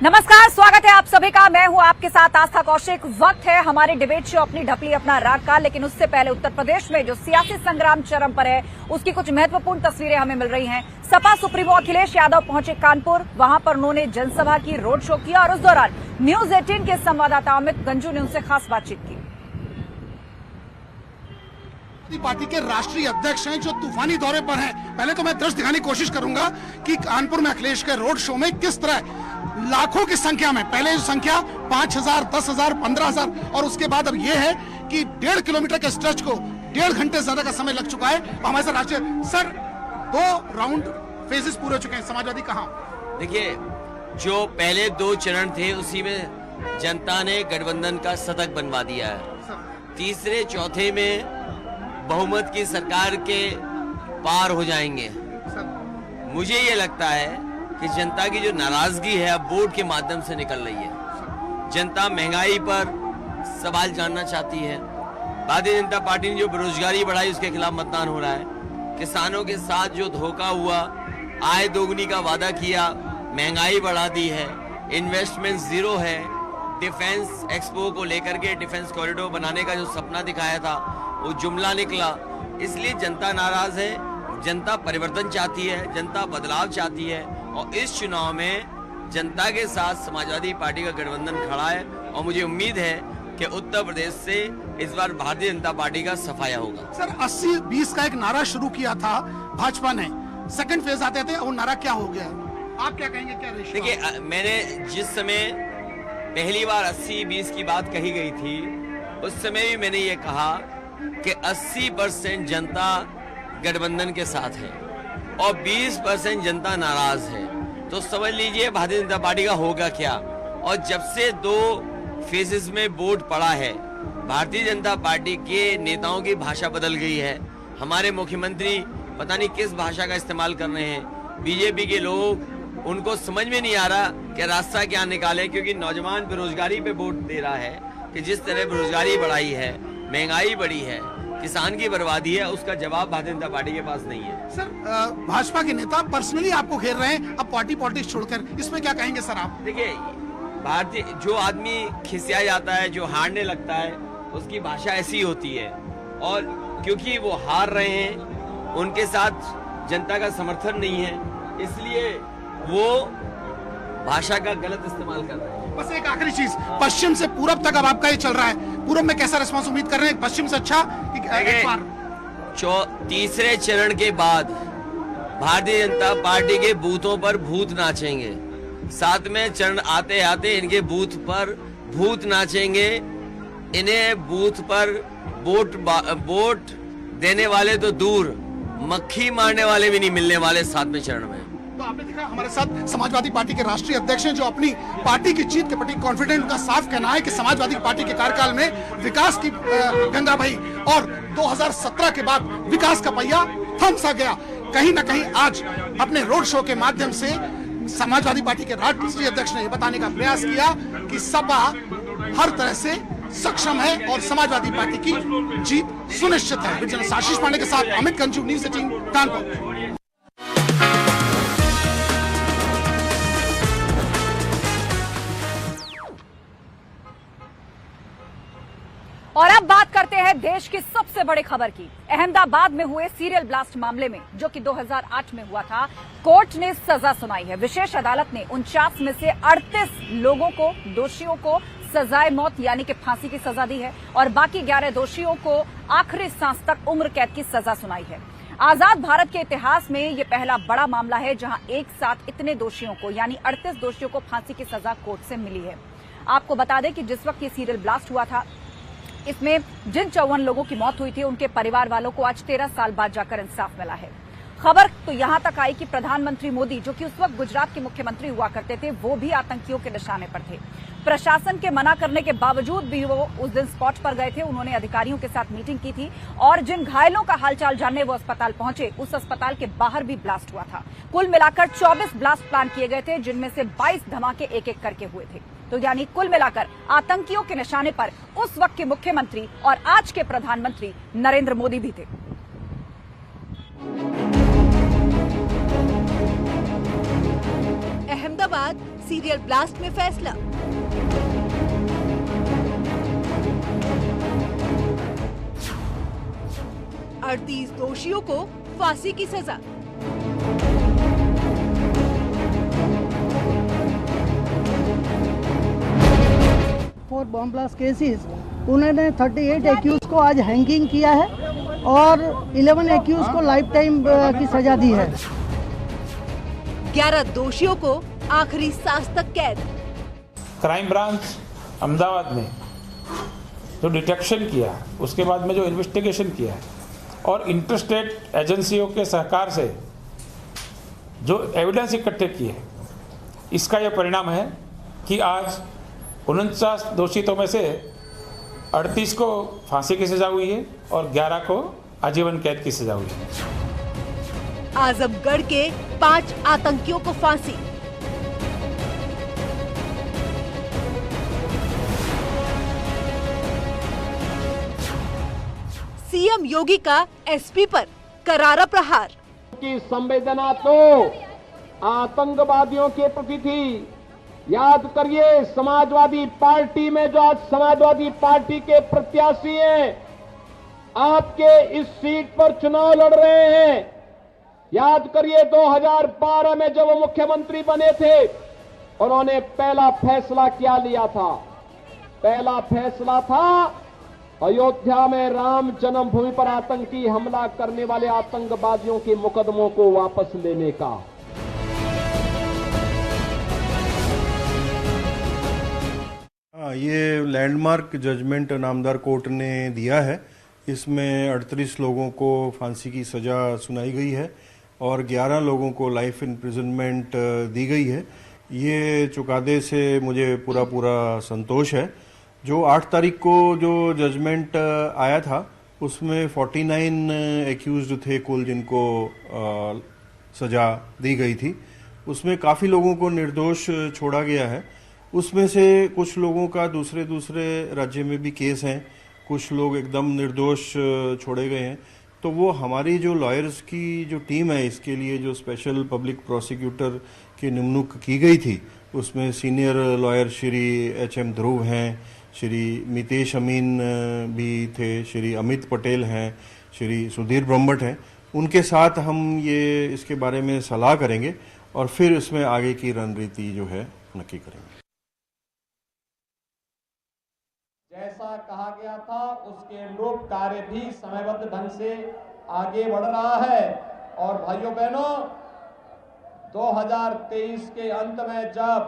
नमस्कार, स्वागत है आप सभी का। मैं हूं आपके साथ आस्था कौशिक। वक्त है हमारे डिबेट शो अपनी ढपली अपना राग का, लेकिन उससे पहले उत्तर प्रदेश में जो सियासी संग्राम चरम पर है उसकी कुछ महत्वपूर्ण तस्वीरें हमें मिल रही हैं। सपा सुप्रीमो अखिलेश यादव पहुंचे कानपुर, वहां पर उन्होंने जनसभा की, रोड शो किया और उस दौरान न्यूज 18 के संवाददाता अमित गंजू ने उनसे खास बातचीत की। पार्टी के राष्ट्रीय अध्यक्ष हैं जो तूफानी दौरे पर हैं। पहले तो मैं दृश्य दिखाने की कोशिश करूंगा कि कानपुर में अखिलेश के रोड शो में किस तरह लाखों की संख्या में, पहले जो संख्या 5,000, 10,000, 15,000 और उसके बाद अब ये है कि 1.5 किलोमीटर के स्ट्रेच को 1.5 घंटे ज्यादा का समय लग चुका है। हमारे साथ राष्ट्रीय सर 2 राउंड फेजेस पूरे हो चुके हैं। समाजवादी कहाँ? देखिए, जो पहले 2 चरण थे उसी में जनता ने गठबंधन का शतक बनवा दिया है। तीसरे चौथे में बहुमत की सरकार के पार हो जाएंगे। मुझे ये लगता है कि जनता की जो नाराजगी है अब वोट के माध्यम से निकल रही है। जनता महंगाई पर सवाल जानना चाहती है। भारतीय जनता पार्टी ने जो बेरोजगारी बढ़ाई उसके खिलाफ मतदान हो रहा है। किसानों के साथ जो धोखा हुआ, आय दोगुनी का वादा किया, महंगाई बढ़ा दी है, इन्वेस्टमेंट जीरो है। डिफेंस एक्सपो को लेकर के डिफेंस कॉरिडोर बनाने का जो सपना दिखाया था वो जुमला निकला। इसलिए जनता नाराज है, जनता परिवर्तन चाहती है, जनता बदलाव चाहती है और इस चुनाव में जनता के साथ समाजवादी पार्टी का गठबंधन खड़ा है और मुझे उम्मीद है कि उत्तर प्रदेश से इस बार भारतीय जनता पार्टी का सफाया होगा। सर 80-20 का एक नारा शुरू किया था भाजपा ने, सेकंड फेज आते थे, वो नारा क्या हो गया? आप क्या कहेंगे? क्या देखिए, मैंने जिस समय पहली बार 80-20 की बात कही गई थी उस समय भी मैंने ये कहा कि 80% जनता गठबंधन के साथ है और 20% जनता नाराज है। तो समझ लीजिए भारतीय जनता पार्टी का होगा क्या। और जब से 2 फेजेस में वोट पड़ा है, भारतीय जनता पार्टी के नेताओं की भाषा बदल गई है। हमारे मुख्यमंत्री पता नहीं किस भाषा का इस्तेमाल कर रहे हैं। बीजेपी के लोग, उनको समझ में नहीं आ रहा कि रास्ता क्या निकाले, क्योंकि नौजवान बेरोजगारी पे वोट दे रहा है कि जिस तरह बेरोजगारी बढ़ाई है, महंगाई बढ़ी है, किसान की बर्बादी है, उसका जवाब भारतीय जनता पार्टी के पास नहीं है। सर भाजपा के नेता पर्सनली आपको घेर रहे हैं अब पार्टी पॉलिटिक्स छोड़कर, इसमें क्या कहेंगे सर आप? देखिए, भारतीय जो आदमी खिसिया जाता है, जो हारने लगता है, उसकी भाषा ऐसी होती है और क्योंकि वो हार रहे हैं, उनके साथ जनता का समर्थन नहीं है, इसलिए वो भाषा का गलत इस्तेमाल कर रहे हैं। बस एक आखिरी चीज, पश्चिम से पूरब तक अब आपका ये चल रहा है, पूरब में कैसा रिस्पांस उम्मीद कर रहे हैं? पश्चिम से अच्छा एक बार? तीसरे चरण के बाद भारतीय जनता पार्टी के बूथों पर भूत नाचेंगे। 7वें चरण आते आते इनके बूथ पर भूत नाचेंगे। इन्हें बूथ पर वोट देने वाले तो दूर, मक्खी मारने वाले भी नहीं मिलने वाले 7वें चरण में। तो आपने देखा हमारे साथ समाजवादी पार्टी के राष्ट्रीय अध्यक्ष हैं जो अपनी पार्टी की जीत के प्रति कॉन्फिडेंट। उनका साफ कहना है कि समाजवादी पार्टी के कार्यकाल में विकास की गंगा बही और 2017 के बाद विकास का पहिया थम सा गया। कहीं ना कहीं आज अपने रोड शो के माध्यम से समाजवादी पार्टी के राष्ट्रीय अध्यक्ष ने बताने का प्रयास किया कि सपा हर तरह से सक्षम है और समाजवादी पार्टी की जीत सुनिश्चित है। आशीष पांडे के साथ अमित गंजू, न्यूज 18 कानपुर। और अब बात करते हैं देश की सबसे बड़ी खबर की। अहमदाबाद में हुए सीरियल ब्लास्ट मामले में, जो कि 2008 में हुआ था, कोर्ट ने सजा सुनाई है। विशेष अदालत ने 49 में से 38 लोगों को, दोषियों को सजाए मौत यानी कि फांसी की सजा दी है और बाकी 11 दोषियों को आखिरी सांस तक उम्र कैद की सजा सुनाई है। आजाद भारत के इतिहास में यह पहला बड़ा मामला है जहां एक साथ इतने दोषियों को, यानी 38 दोषियों को फांसी की सजा कोर्ट से मिली है। आपको बता दें कि जिस वक्त ये सीरियल ब्लास्ट हुआ था, इसमें जिन 54 लोगों की मौत हुई थी उनके परिवार वालों को आज 13 साल बाद जाकर इंसाफ मिला है। खबर तो यहां तक आई कि प्रधानमंत्री मोदी, जो कि उस वक्त गुजरात के मुख्यमंत्री हुआ करते थे, वो भी आतंकियों के निशाने पर थे। प्रशासन के मना करने के बावजूद भी वो उस दिन स्पॉट पर गए थे। उन्होंने अधिकारियों के साथ मीटिंग की थी और जिन घायलों का हालचाल जानने वो अस्पताल पहुंचे, उस अस्पताल के बाहर भी ब्लास्ट हुआ था। कुल मिलाकर 24 ब्लास्ट प्लान किए गए थे, जिनमें से 22 धमाके एक एक करके हुए थे। तो यानी कुल मिलाकर आतंकियों के निशाने पर उस वक्त के मुख्यमंत्री और आज के प्रधानमंत्री नरेंद्र मोदी भी थे। अहमदाबाद सीरियल ब्लास्ट में फैसला। अड़तीस दोषियों को फांसी की सजा। फॉर बॉम्ब ब्लास्ट केसेस उन्होंने 38 एक्यूज को आज हैंगिंग किया है और 11 एक्यूज को लाइफ टाइम की सजा दी है। 11 दोषियों को आखिरी सांस तक कैद। क्राइम ब्रांच अहमदाबाद ने जो डिटेक्शन किया, उसके बाद में जो इन्वेस्टिगेशन किया और इंटरस्टेट एजेंसियों के सहकार से जो एविडेंस इकट्ठे किए, इसका यह परिणाम है कि आज 49 दोषितों में से 38 को फांसी की सजा हुई है और 11 को आजीवन कैद की सजा हुई है। आजमगढ़ के 5 आतंकियों को फांसी। सीएम योगी का एसपी पर करारा प्रहार। की संवेदना तो आतंकवादियों के प्रति थी। याद करिए, समाजवादी पार्टी में जो आज समाजवादी पार्टी के प्रत्याशी हैं, आपके इस सीट पर चुनाव लड़ रहे हैं। याद करिए 2012 में जब वो मुख्यमंत्री बने थे, उन्होंने पहला फैसला क्या लिया था? पहला फैसला था अयोध्या में राम जन्मभूमि पर आतंकी हमला करने वाले आतंकवादियों के मुकदमों को वापस लेने का। ये लैंडमार्क जजमेंट नामदार कोर्ट ने दिया है। इसमें 38 लोगों को फांसी की सजा सुनाई गई है और 11 लोगों को लाइफ इम्प्रिजनमेंट दी गई है। ये चुकादे से मुझे पूरा संतोष है। जो 8 तारीख को जो जजमेंट आया था, उसमें 49 एक्यूज्ड थे कुल, जिनको सजा दी गई थी। उसमें काफ़ी लोगों को निर्दोष छोड़ा गया है। उसमें से कुछ लोगों का दूसरे राज्य में भी केस हैं, कुछ लोग एकदम निर्दोष छोड़े गए हैं। तो वो हमारी जो लॉयर्स की जो टीम है, इसके लिए जो स्पेशल पब्लिक प्रोसिक्यूटर की निमणूक की गई थी, उसमें सीनियर लॉयर श्री HM ध्रुव हैं, श्री मितेश अमीन भी थे, श्री अमित पटेल हैं, श्री सुधीर ब्रह्मट हैं। उनके साथ हम ये इसके बारे में सलाह करेंगे और फिर इसमें आगे की रणनीति जो है नक्की करेंगे। जैसा कहा गया था उसके अनुरूप कार्य भी समयबद्ध ढंग से आगे बढ़ रहा है। और भाइयों बहनों, 2023 के अंत में जब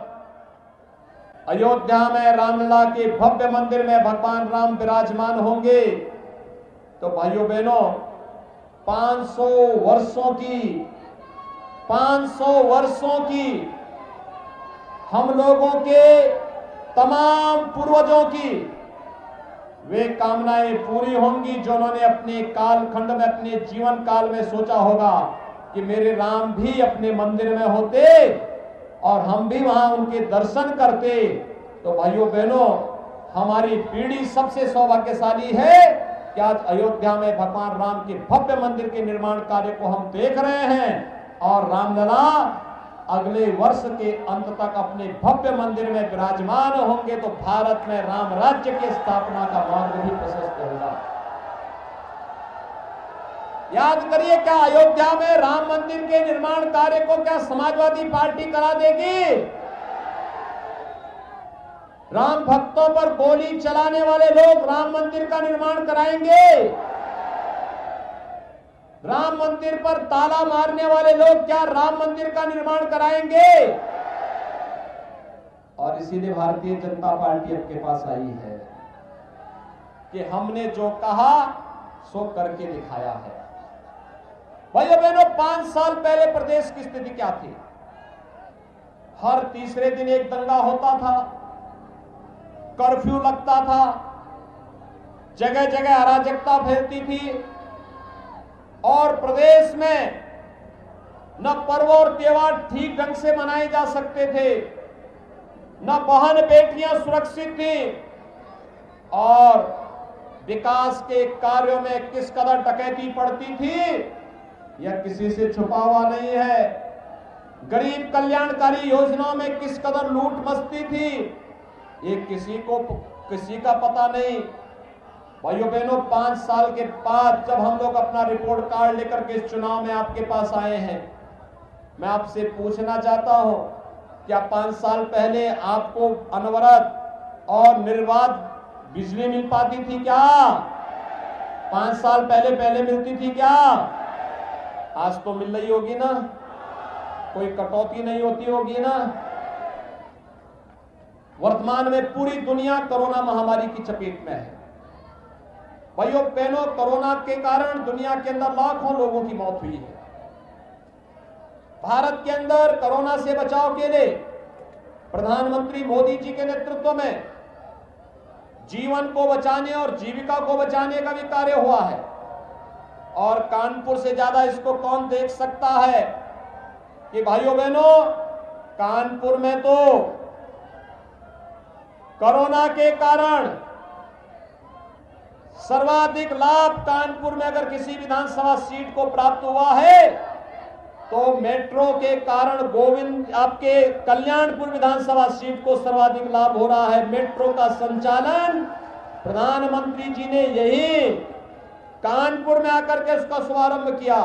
अयोध्या में रामलला के भव्य मंदिर में भगवान राम विराजमान होंगे, तो भाइयों बहनों 500 वर्षों की हम लोगों के तमाम पूर्वजों की वे कामनाएं पूरी होंगी जो उन्होंने अपने कालखंड में, अपने जीवन काल में सोचा होगा कि मेरे राम भी अपने मंदिर में होते और हम भी वहां उनके दर्शन करते। तो भाइयों बहनों, हमारी पीढ़ी सबसे सौभाग्यशाली है कि आज अयोध्या में भगवान राम के भव्य मंदिर के निर्माण कार्य को हम देख रहे हैं और रामलला अगले वर्ष के अंत तक अपने भव्य मंदिर में विराजमान होंगे। तो भारत में राम राज्य की स्थापना का मार्ग भी प्रशस्त होगा। याद करिए, क्या अयोध्या में राम मंदिर के निर्माण कार्य को क्या समाजवादी पार्टी करा देगी? राम भक्तों पर गोली चलाने वाले लोग राम मंदिर का निर्माण कराएंगे? राम मंदिर पर ताला मारने वाले लोग क्या राम मंदिर का निर्माण कराएंगे? और इसीलिए भारतीय जनता पार्टी आपके पास आई है कि हमने जो कहा सो करके दिखाया है। भाइयों बहनों, 5 साल पहले प्रदेश की स्थिति क्या थी? हर तीसरे दिन एक दंगा होता था, कर्फ्यू लगता था, जगह जगह अराजकता फैलती थी और प्रदेश में न पर्व और त्योहार ठीक ढंग से मनाए जा सकते थे, न बहन बेटियां सुरक्षित थी और विकास के कार्यों में किस कदर डकैती पड़ती थी यह किसी से छुपा हुआ नहीं है। गरीब कल्याणकारी योजनाओं में किस कदर लूट मस्ती थी, ये किसी का पता नहीं। भाइयों बहनों, 5 साल के बाद जब हम लोग अपना रिपोर्ट कार्ड लेकर के इस चुनाव में आपके पास आए हैं, मैं आपसे पूछना चाहता हूं, क्या 5 साल पहले आपको अनवरत और निर्बाध बिजली मिल पाती थी क्या? 5 साल पहले मिलती थी क्या? आज तो मिल रही होगी ना, कोई कटौती नहीं होती होगी ना। वर्तमान में पूरी दुनिया कोरोना महामारी की चपेट में है। भाइयों बहनों, कोरोना के कारण दुनिया के अंदर लाखों लोगों की मौत हुई है। भारत के अंदर कोरोना से बचाव के लिए प्रधानमंत्री मोदी जी के नेतृत्व में जीवन को बचाने और जीविका को बचाने का भी कार्य हुआ है। और कानपुर से ज्यादा इसको कौन देख सकता है कि भाइयों बहनों, कानपुर में तो कोरोना के कारण सर्वाधिक लाभ कानपुर में अगर किसी विधानसभा सीट को प्राप्त हुआ है तो मेट्रो के कारण आपके कल्याणपुर विधानसभा सीट को सर्वाधिक लाभ हो रहा है। मेट्रो का संचालन प्रधानमंत्री जी ने यही कानपुर में आकर के उसका शुभारंभ किया।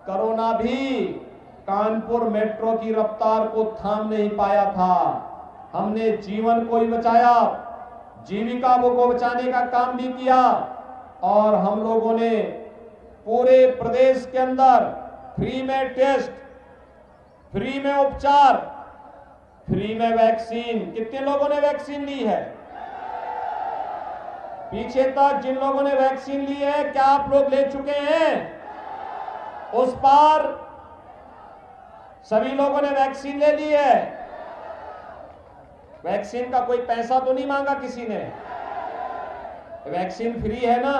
कोरोना भी कानपुर मेट्रो की रफ्तार को थाम नहीं पाया था। हमने जीवन को ही बचाया, जीविका को बचाने का काम भी किया और हम लोगों ने पूरे प्रदेश के अंदर फ्री में टेस्ट, फ्री में उपचार, फ्री में वैक्सीन। कितने लोगों ने वैक्सीन ली है? पीछे तक जिन लोगों ने वैक्सीन ली है, क्या आप लोग ले चुके हैं? उस पार सभी लोगों ने वैक्सीन ले ली है। वैक्सीन का कोई पैसा तो नहीं मांगा किसी ने, वैक्सीन फ्री है ना।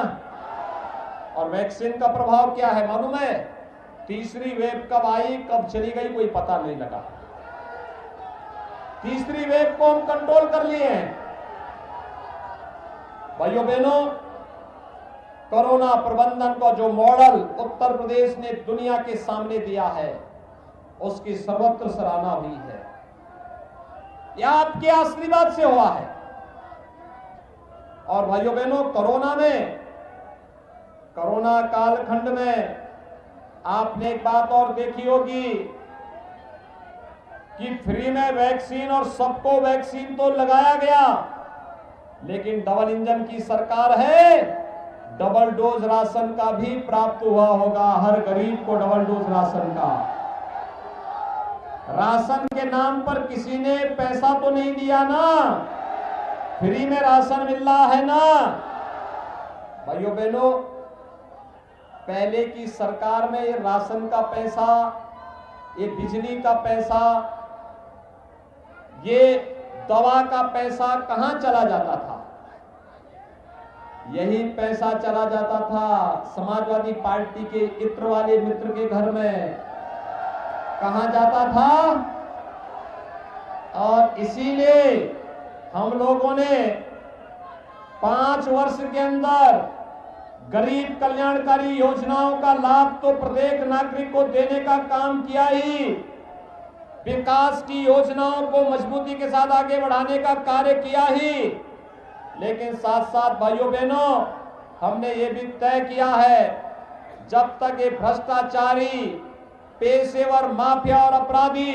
और वैक्सीन का प्रभाव क्या है मालूम है? तीसरी वेव कब आई कब चली गई कोई पता नहीं लगा। तीसरी वेव को हम कंट्रोल कर लिए हैं। भाइयों बहनों, कोरोना प्रबंधन का जो मॉडल उत्तर प्रदेश ने दुनिया के सामने दिया है, उसकी सर्वत्र सराहना हुई है। यह आपके आशीर्वाद से हुआ है। और भाइयों बहनों, कोरोना कालखंड में आपने एक बात और देखी होगी कि फ्री में वैक्सीन और सबको वैक्सीन तो लगाया गया, लेकिन डबल इंजन की सरकार है, डबल डोज राशन का भी प्राप्त हुआ होगा हर गरीब को। डबल डोज राशन का, राशन के नाम पर किसी ने पैसा तो नहीं दिया ना, फ्री में राशन मिल रहा है ना। भाइयों बहनों, पहले की सरकार में ये राशन का पैसा, ये बिजली का पैसा, ये दवा का पैसा कहां चला जाता था? यही पैसा चला जाता था समाजवादी पार्टी के इत्र वाले मित्र के घर में। कहां जाता था? और इसीलिए हम लोगों ने 5 वर्ष के अंदर गरीब कल्याणकारी योजनाओं का लाभ तो प्रत्येक नागरिक को देने का काम किया ही, विकास की योजनाओं को मजबूती के साथ आगे बढ़ाने का कार्य किया ही, लेकिन साथ साथ भाइयों बहनों, हमने ये भी तय किया है, जब तक ये भ्रष्टाचारी, पेशेवर माफिया और अपराधी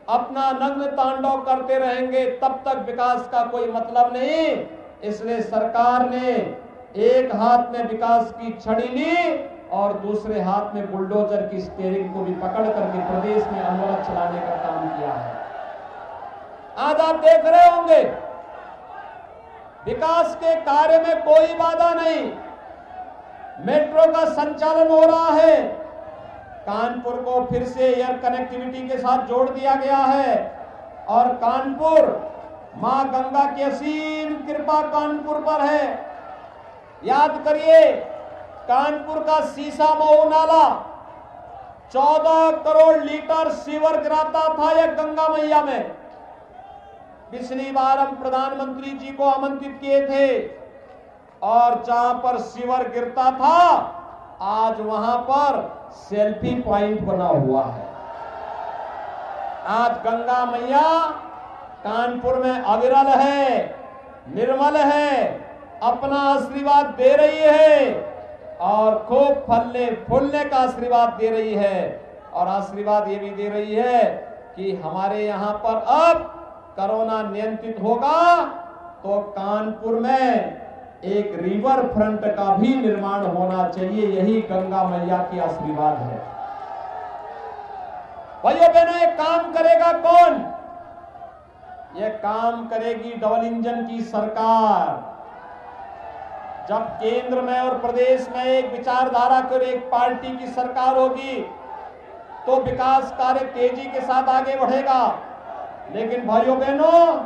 अपना नग्न तांडव करते रहेंगे, तब तक विकास का कोई मतलब नहीं। इसलिए सरकार ने एक हाथ में विकास की छड़ी ली और दूसरे हाथ में बुलडोजर की स्टीयरिंग को भी पकड़ करके प्रदेश में अनवरत चलाने का काम किया है। आज आप देख रहे होंगे विकास के कार्य में कोई बाधा नहीं। मेट्रो का संचालन हो रहा है, कानपुर को फिर से एयर कनेक्टिविटी के साथ जोड़ दिया गया है और कानपुर, मां गंगा की असीम कृपा कानपुर पर है। याद करिए, कानपुर का सीसा मऊ नाला 14 करोड़ लीटर सीवर गिराता था यह गंगा मैया में। पिछली बार हम प्रधानमंत्री जी को आमंत्रित किए थे और जहां पर सीवर गिरता था, आज वहां पर सेल्फी पॉइंट बना हुआ है। आज गंगा मैया कानपुर में अविरल है, निर्मल है, अपना आशीर्वाद दे रही है और खूब फलने फूलने का आशीर्वाद दे रही है। और आशीर्वाद ये भी दे रही है कि हमारे यहाँ पर अब कोरोना नियंत्रित होगा तो कानपुर में एक रिवर फ्रंट का भी निर्माण होना चाहिए। यही गंगा मैया की आशीर्वाद है। भाइयों बहनों, ये काम करेगा कौन? ये काम करेगी डबल इंजन की सरकार। जब केंद्र में और प्रदेश में एक विचारधारा कर एक पार्टी की सरकार होगी तो विकास कार्य तेजी के साथ आगे बढ़ेगा। लेकिन भाइयों बहनों,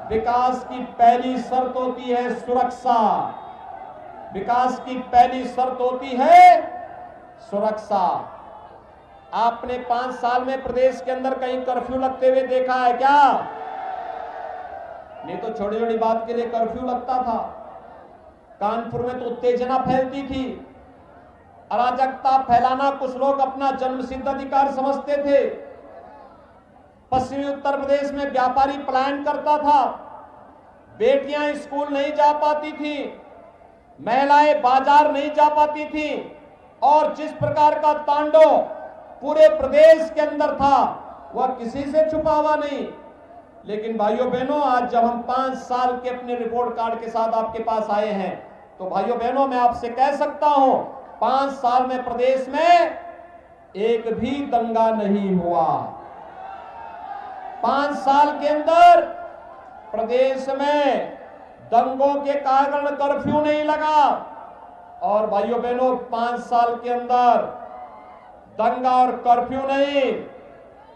विकास की पहली शर्त होती है सुरक्षा। विकास की पहली शर्त होती है सुरक्षा। आपने 5 साल में प्रदेश के अंदर कहीं कर्फ्यू लगते हुए देखा है क्या? नहीं तो छोटी छोटी बात के लिए कर्फ्यू लगता था। कानपुर में तो उत्तेजना फैलती थी, अराजकता फैलाना कुछ लोग अपना जन्मसिद्ध अधिकार समझते थे। पश्चिमी उत्तर प्रदेश में व्यापारी पलायन करता था, बेटियां स्कूल नहीं जा पाती थी, महिलाएं बाजार नहीं जा पाती थी और जिस प्रकार का तांडव पूरे प्रदेश के अंदर था वह किसी से छुपा हुआ नहीं। लेकिन भाइयों बहनों, आज जब हम 5 साल के अपने रिपोर्ट कार्ड के साथ आपके पास आए हैं तो भाइयों बहनों, मैं आपसे कह सकता हूं 5 साल में प्रदेश में एक भी दंगा नहीं हुआ। 5 साल के अंदर प्रदेश में दंगों के कारण कर्फ्यू नहीं लगा। और भाइयों बहनों, 5 साल के अंदर दंगा और कर्फ्यू नहीं,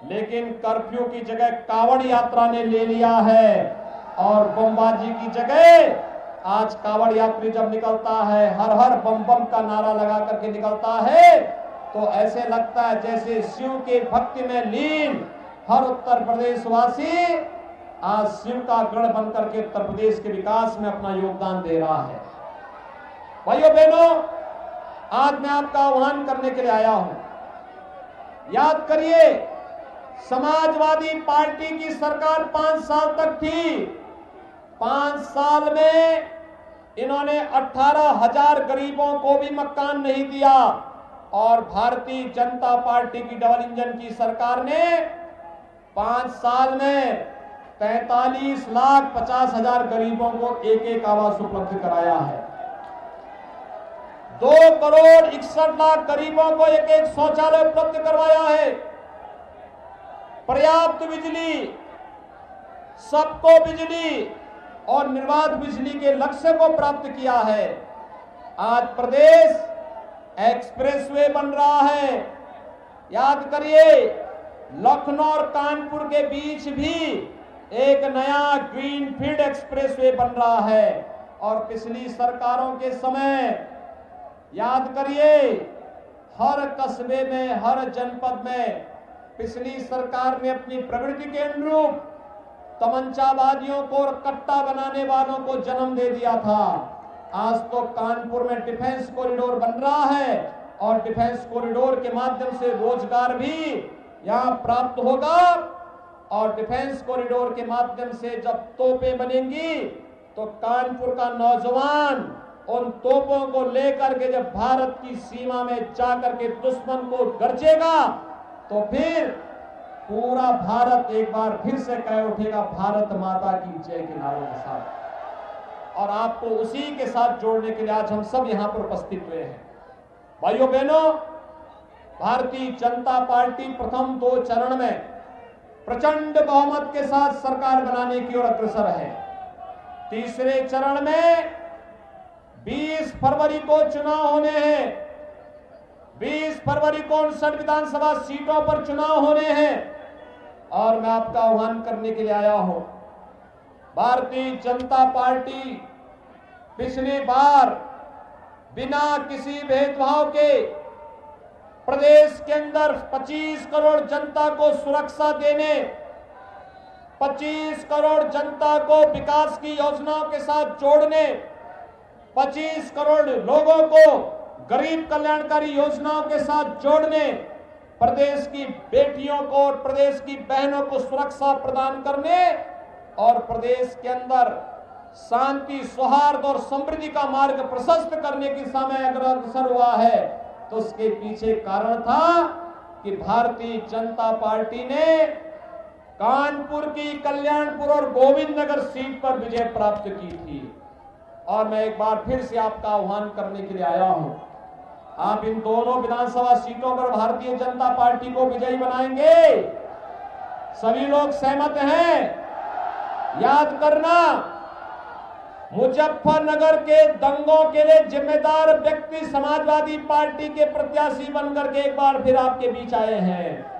लेकिन कर्फ्यू की जगह कावड़ यात्रा ने ले लिया है। और बमबाजी की जगह आज कावड़ यात्री जब निकलता है, हर हर बम बम का नारा लगा करके निकलता है, तो ऐसे लगता है जैसे शिव के भक्ति में लीन हर उत्तर प्रदेश वासी आज शिव का गढ़ बनकर के उत्तर प्रदेश के विकास में अपना योगदान दे रहा है। भाइयों बहनों, आज मैं आपका आह्वान करने के लिए आया हूं। याद करिए, समाजवादी पार्टी की सरकार 5 साल तक थी। 5 साल में इन्होंने 18,000 गरीबों को भी मकान नहीं दिया। और भारतीय जनता पार्टी की डबल इंजन की सरकार ने 5 साल में 43,50,000 गरीबों को एक आवास उपलब्ध कराया है। 2,61,00,000 गरीबों को एक शौचालय उपलब्ध करवाया है। पर्याप्त बिजली, सबको बिजली और निर्बाध बिजली के लक्ष्य को प्राप्त किया है। आज प्रदेश एक्सप्रेसवे बन रहा है। याद करिए, लखनऊ और कानपुर के बीच भी एक नया ग्रीनफील्ड एक्सप्रेसवे बन रहा है। और पिछली सरकारों के समय याद करिए, हर कस्बे में, हर जनपद में पिछली सरकार ने अपनी प्रवृत्ति के अनुरूप तमंचाबाजियों को और कट्टा बनाने वालों को जन्म दे दिया था। आज तो कानपुर में डिफेंस कॉरिडोर बन रहा है और डिफेंस कॉरिडोर के माध्यम से रोजगार भी यहां प्राप्त होगा। और डिफेंस कॉरिडोर के माध्यम से जब तोपें बनेंगी तो कानपुर का नौजवान उन तोपों को लेकर के जब भारत की सीमा में जाकर के दुश्मन को गरजेगा तो फिर पूरा भारत एक बार फिर से कह उठेगा भारत माता की जय के नारों के साथ। और आपको उसी के साथ जोड़ने के लिए आज हम सब यहां पर उपस्थित हुए हैं। भाइयों बहनों, भारतीय जनता पार्टी प्रथम 2 चरण में प्रचंड बहुमत के साथ सरकार बनाने की ओर अग्रसर है। तीसरे चरण में 20 फरवरी को चुनाव होने हैं। 20 फरवरी को 59 विधानसभा सीटों पर चुनाव होने हैं। और मैं आपका आह्वान करने के लिए आया हूं। भारतीय जनता पार्टी पिछली बार बिना किसी भेदभाव के प्रदेश के अंदर 25 करोड़ जनता को सुरक्षा देने, 25 करोड़ जनता को विकास की योजनाओं के साथ जोड़ने, 25 करोड़ लोगों को गरीब कल्याणकारी योजनाओं के साथ जोड़ने, प्रदेश की बेटियों को और प्रदेश की बहनों को सुरक्षा प्रदान करने और प्रदेश के अंदर शांति, सौहार्द और समृद्धि का मार्ग प्रशस्त करने की दिशा में अग्रसर हुआ है, तो उसके पीछे कारण था कि भारतीय जनता पार्टी ने कानपुर की कल्याणपुर और गोविंद नगर सीट पर विजय प्राप्त की थी। और मैं एक बार फिर से आपका आह्वान करने के लिए आया हूं, आप इन दोनों विधानसभा सीटों पर भारतीय जनता पार्टी को विजयी बनाएंगे। सभी लोग सहमत हैं? याद करना, मुजफ्फरनगर के दंगों के लिए जिम्मेदार व्यक्ति समाजवादी पार्टी के प्रत्याशी बनकर के एक बार फिर आपके बीच आए हैं।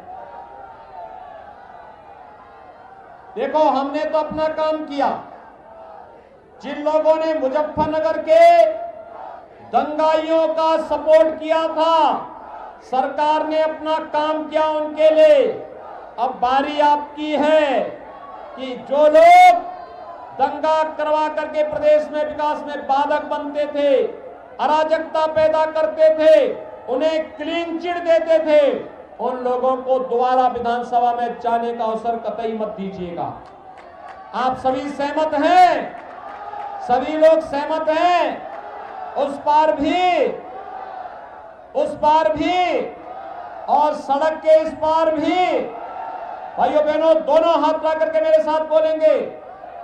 देखो, हमने तो अपना काम किया। जिन लोगों ने मुजफ्फरनगर के दंगाइयों का सपोर्ट किया था, सरकार ने अपना काम किया उनके लिए। अब बारी आपकी है कि जो लोग दंगा करवा करके प्रदेश में विकास में बाधक बनते थे, अराजकता पैदा करते थे, उन्हें क्लीन चिट देते थे, उन लोगों को दोबारा विधानसभा में जाने का अवसर कतई मत दीजिएगा। आप सभी सहमत हैं? सभी लोग सहमत हैं? उस पार भी और सड़क के इस पार भी। भाइयों बहनों, दोनों हाथ उठा करके मेरे साथ बोलेंगे।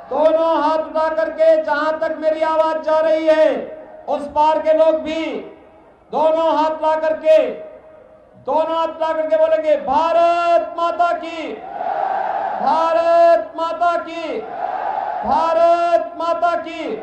दोनों हाथ उठा करके, जहां तक मेरी आवाज जा रही है उस पार के लोग भी दोनों हाथ उठा करके बोलेंगे, भारत माता की, भारत माता की, भारत माता की।